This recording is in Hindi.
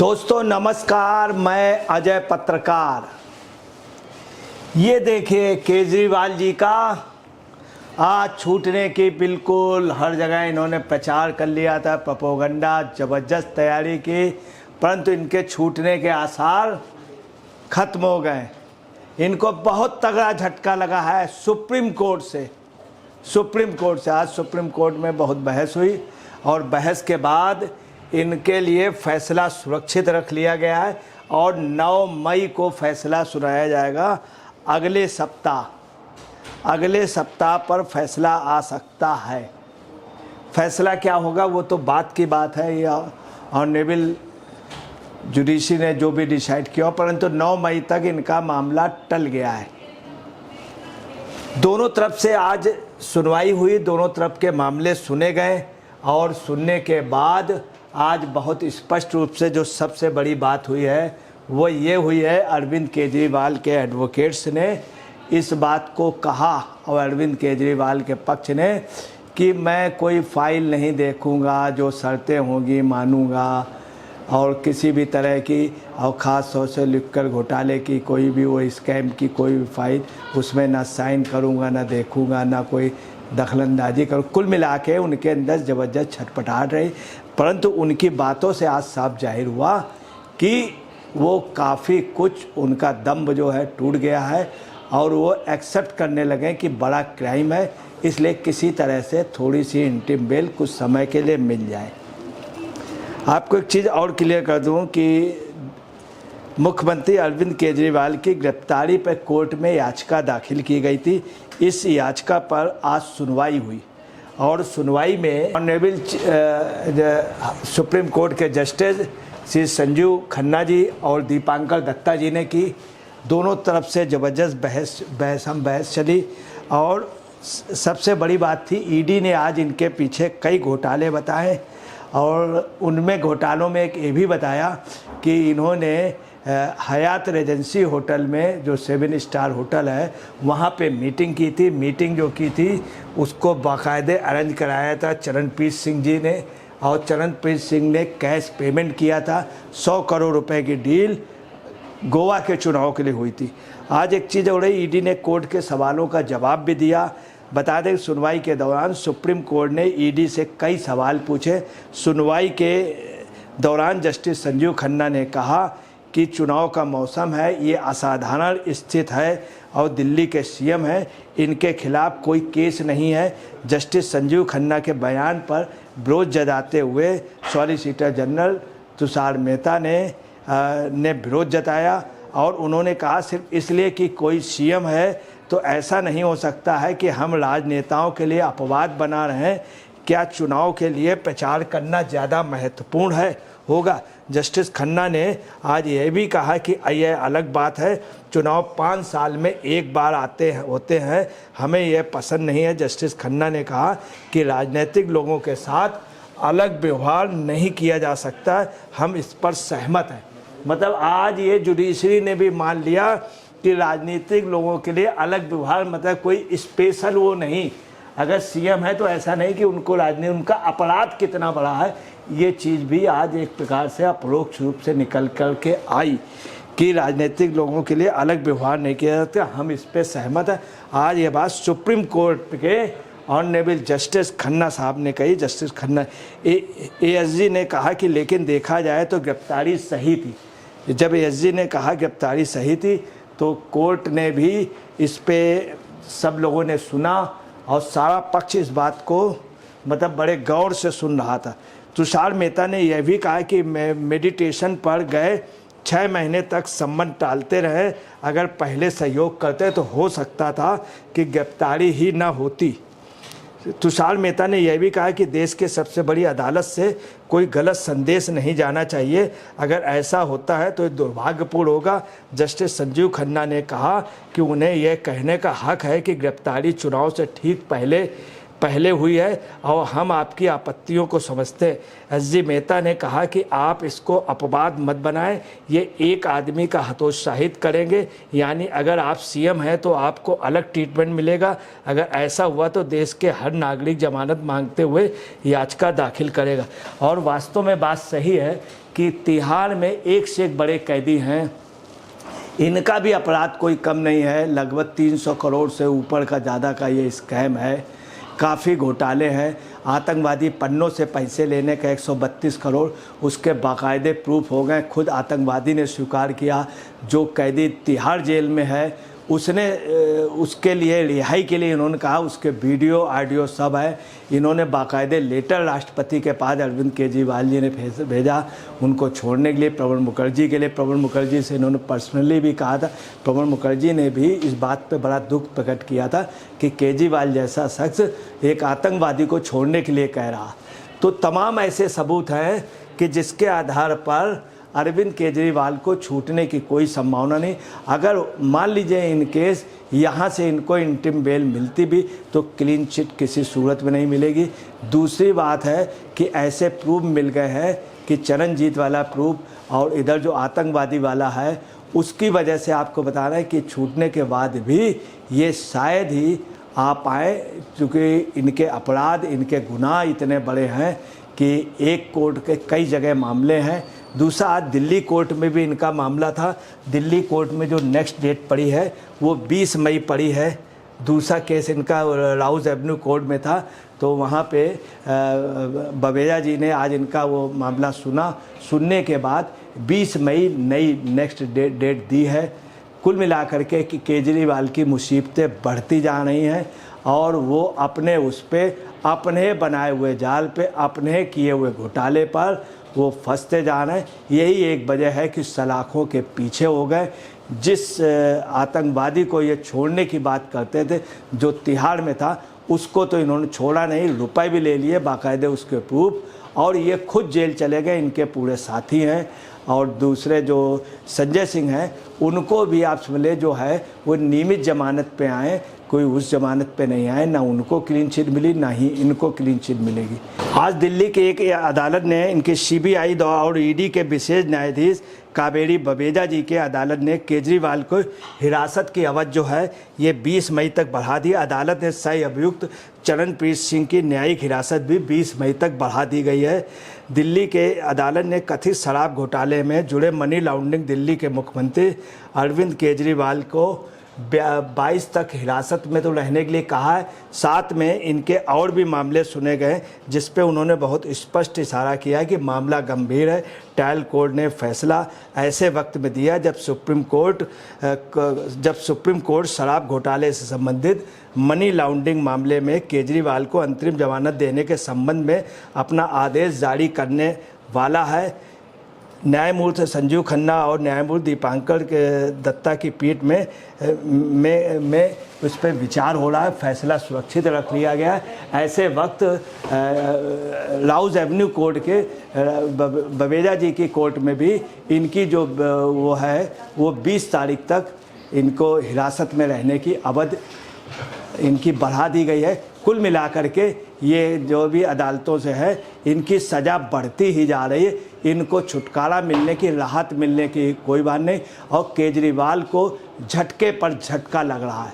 दोस्तों नमस्कार, मैं अजय पत्रकार। ये देखिए केजरीवाल जी का आज छूटने की बिल्कुल हर जगह इन्होंने प्रचार कर लिया था, प्रोपेगेंडा ज़बरदस्त तैयारी की, परंतु इनके छूटने के आसार खत्म हो गए। इनको बहुत तगड़ा झटका लगा है सुप्रीम कोर्ट से। आज सुप्रीम कोर्ट में बहुत बहस हुई और बहस के बाद इनके लिए फैसला सुरक्षित रख लिया गया है और 9 मई को फैसला सुनाया जाएगा। अगले सप्ताह पर फैसला आ सकता है। फैसला क्या होगा वो तो बात की बात है, या ऑनरेबल जुडिशरी ने जो भी डिसाइड किया, परंतु 9 मई तक इनका मामला टल गया है। दोनों तरफ से आज सुनवाई हुई, दोनों तरफ के मामले सुने गए और सुनने के बाद आज बहुत स्पष्ट रूप से जो सबसे बड़ी बात हुई है वो ये हुई है, अरविंद केजरीवाल के एडवोकेट्स ने इस बात को कहा और अरविंद केजरीवाल के पक्ष ने कि मैं कोई फाइल नहीं देखूंगा, जो शर्तें होंगी मानूंगा और किसी भी तरह की और ख़ास तौर से लिखकर घोटाले की कोई भी वो स्कैम की कोई भी फाइल उसमें ना साइन करूंगा, ना देखूंगा, ना कोई दखलंदाजी करूँ। कुल मिला के उनके अंदर ज़बरदस्त छटपटाहट रही, परंतु उनकी बातों से आज साफ जाहिर हुआ कि वो काफ़ी कुछ उनका दम्भ जो है टूट गया है और वो एक्सेप्ट करने लगे कि बड़ा क्राइम है, इसलिए किसी तरह से थोड़ी सी इंटीम बेल कुछ समय के लिए मिल जाए। आपको एक चीज़ और क्लियर कर दूं कि मुख्यमंत्री अरविंद केजरीवाल की गिरफ्तारी पर कोर्ट में याचिका दाखिल की गई थी। इस याचिका पर आज सुनवाई हुई और सुनवाई में ऑनरेबल सुप्रीम कोर्ट के जस्टिस श्री संजीव खन्ना जी और दीपांकर दत्ता जी ने की। दोनों तरफ से ज़बरदस्त बहस चली और सबसे बड़ी बात थी ईडी ने आज इनके पीछे कई घोटाले बताए और उनमें घोटालों में एक ये भी बताया कि इन्होंने हयात रेजेंसी होटल में जो 7 स्टार होटल है वहाँ पे मीटिंग की थी। मीटिंग जो की थी उसको बाकायदे अरेंज कराया था चरणप्रीत सिंह जी ने और चरणप्रीत सिंह ने कैश पेमेंट किया था। 100 करोड़ रुपए की डील गोवा के चुनाव के लिए हुई थी। आज एक चीज़ हो रही, ईडी ने कोर्ट के सवालों का जवाब भी दिया। बता दें सुनवाई के दौरान सुप्रीम कोर्ट ने ईडी से कई सवाल पूछे। सुनवाई के दौरान जस्टिस संजीव खन्ना ने कहा कि चुनाव का मौसम है, ये असाधारण स्थिति है और दिल्ली के सीएम हैं, इनके खिलाफ कोई केस नहीं है। जस्टिस संजीव खन्ना के बयान पर विरोध जताते हुए सॉलिसिटर जनरल तुषार मेहता ने विरोध जताया और उन्होंने कहा सिर्फ इसलिए कि कोई सीएम है तो ऐसा नहीं हो सकता है कि हम राजनेताओं के लिए अपवाद बना रहे हैं। क्या चुनाव के लिए प्रचार करना ज़्यादा महत्वपूर्ण होगा? जस्टिस खन्ना ने आज यह भी कहा कि यह अलग बात है, चुनाव 5 साल में एक बार होते हैं, हमें यह पसंद नहीं है। जस्टिस खन्ना ने कहा कि राजनीतिक लोगों के साथ अलग व्यवहार नहीं किया जा सकता, हम इस पर सहमत हैं। मतलब आज ये जुडिशरी ने भी मान लिया कि राजनीतिक लोगों के लिए अलग व्यवहार मतलब कोई स्पेशल वो नहीं। अगर सीएम है तो ऐसा नहीं कि उनको राजनीति उनका अपराध कितना बड़ा है, ये चीज़ भी आज एक प्रकार से अपरोक्ष रूप से निकल कर के आई कि राजनीतिक लोगों के लिए अलग व्यवहार नहीं किया जाता। हम इस पर सहमत हैं। आज ये बात सुप्रीम कोर्ट के ऑनरेबल जस्टिस खन्ना साहब ने कही। जस्टिस खन्ना एएसजी ने कहा कि लेकिन देखा जाए तो गिरफ्तारी सही थी। जब एएसजी ने कहा गिरफ्तारी सही थी तो कोर्ट ने भी इस पे सब लोगों ने सुना और सारा पक्ष इस बात को मतलब बड़े गौर से सुन रहा था। तुषार मेहता ने यह भी कहा कि मेडिटेशन पर गए 6 महीने तक संबंध टालते रहे, अगर पहले सहयोग करते तो हो सकता था कि गिरफ्तारी ही न होती। तुषार मेहता ने यह भी कहा कि देश के सबसे बड़ी अदालत से कोई गलत संदेश नहीं जाना चाहिए, अगर ऐसा होता है तो दुर्भाग्यपूर्ण होगा। जस्टिस संजीव खन्ना ने कहा कि उन्हें यह कहने का हक है कि गिरफ्तारी चुनाव से ठीक पहले पहले हुई है और हम आपकी आपत्तियों को समझते हैं। एस.जी. मेहता ने कहा कि आप इसको अपवाद मत बनाएं, ये एक आदमी का हतोत्साहित करेंगे, यानी अगर आप सीएम हैं तो आपको अलग ट्रीटमेंट मिलेगा, अगर ऐसा हुआ तो देश के हर नागरिक जमानत मांगते हुए याचिका दाखिल करेगा। और वास्तव में बात सही है कि तिहाड़ में एक से एक बड़े कैदी हैं, इनका भी अपराध कोई कम नहीं है। लगभग 300 करोड़ से ऊपर का ज़्यादा का ये स्कैम है, काफ़ी घोटाले हैं। आतंकवादी पन्नों से पैसे लेने का 132 करोड़, उसके बाकायदे प्रूफ हो गए। खुद आतंकवादी ने स्वीकार किया, जो कैदी तिहाड़ जेल में है उसने उसके लिए रिहाई के लिए इन्होंने कहा, उसके वीडियो ऑडियो सब है। इन्होंने बाकायदे लेटर राष्ट्रपति के पास अरविंद केजरीवाल जी ने भेजा उनको छोड़ने के लिए, प्रणब मुखर्जी के लिए। प्रणब मुखर्जी से इन्होंने पर्सनली भी कहा था। प्रणब मुखर्जी ने भी इस बात पे बड़ा दुख प्रकट किया था कि केजरीवाल जैसा शख्स एक आतंकवादी को छोड़ने के लिए कह रहा। तो तमाम ऐसे सबूत हैं कि जिसके आधार पर अरविंद केजरीवाल को छूटने की कोई संभावना नहीं। अगर मान लीजिए इन केस यहाँ से इनको इंटरिम बेल मिलती भी तो क्लीन चिट किसी सूरत में नहीं मिलेगी। दूसरी बात है कि ऐसे प्रूफ मिल गए हैं कि चरणजीत वाला प्रूफ और इधर जो आतंकवादी वाला है उसकी वजह से आपको बता रहे हैं कि छूटने के बाद भी ये शायद ही आ पाए, क्योंकि इनके अपराध, इनके गुनाह इतने बड़े हैं कि एक कोर्ट के कई जगह मामले हैं। दूसरा, आज दिल्ली कोर्ट में भी इनका मामला था। दिल्ली कोर्ट में जो नेक्स्ट डेट पड़ी है वो 20 मई पड़ी है। दूसरा केस इनका राउज एवेन्यू कोर्ट में था, तो वहाँ पे बवेजा जी ने आज इनका वो मामला सुनने के बाद 20 मई नई नेक्स्ट डेट दी है। कुल मिलाकर के कि केजरीवाल की मुसीबतें बढ़ती जा रही हैं और वो अपने उस पर, अपने बनाए हुए जाल पे, अपने किए हुए घोटाले पर वो फंसते जा रहे हैं। यही एक वजह है कि सलाखों के पीछे हो गए। जिस आतंकवादी को ये छोड़ने की बात करते थे जो तिहाड़ में था, उसको तो इन्होंने छोड़ा नहीं, रुपए भी ले लिए बाकायदे उसके प्रूफ, और ये खुद जेल चले गए। इनके पूरे साथी हैं। और दूसरे जो संजय सिंह हैं उनको भी आप समझ लें जो है वो नियमित जमानत पे आए, कोई उस जमानत पे नहीं आए। ना उनको क्लीन चिट मिली, ना ही इनको क्लीन चिट मिलेगी। आज दिल्ली के एक अदालत ने इनके सीबीआई और ईडी के विशेष न्यायाधीश कावेरी बवेजा जी के अदालत ने केजरीवाल को हिरासत की अवधि जो है ये 20 मई तक बढ़ा दी। अदालत ने सह अभियुक्त चरणप्रीत सिंह की न्यायिक हिरासत भी 20 मई तक बढ़ा दी गई है। दिल्ली के अदालत ने कथित शराब घोटाले में जुड़े मनी लॉन्ड्रिंग दिल्ली के मुख्यमंत्री अरविंद केजरीवाल को 22 तक हिरासत में तो रहने के लिए कहा है। साथ में इनके और भी मामले सुने गए जिस पे उन्होंने बहुत स्पष्ट इशारा किया कि मामला गंभीर है। ट्रायल कोर्ट ने फैसला ऐसे वक्त में दिया जब सुप्रीम कोर्ट शराब घोटाले से संबंधित मनी लॉन्ड्रिंग मामले में केजरीवाल को अंतरिम जमानत देने के संबंध में अपना आदेश जारी करने वाला है। न्यायमूर्ति संजीव खन्ना और न्यायमूर्ति दीपांकर के दत्ता की पीठ में उस पर विचार हो रहा है। फैसला सुरक्षित रख लिया गया है। ऐसे वक्त राउज एवेन्यू कोर्ट के बवेजा जी की कोर्ट में भी इनकी जो वो है वो 20 तारीख तक इनको हिरासत में रहने की अवधि इनकी बढ़ा दी गई है। कुल मिलाकर के ये जो भी अदालतों से है इनकी सज़ा बढ़ती ही जा रही है। इनको छुटकारा मिलने की, राहत मिलने की कोई बात नहीं, और केजरीवाल को झटके पर झटका लग रहा है।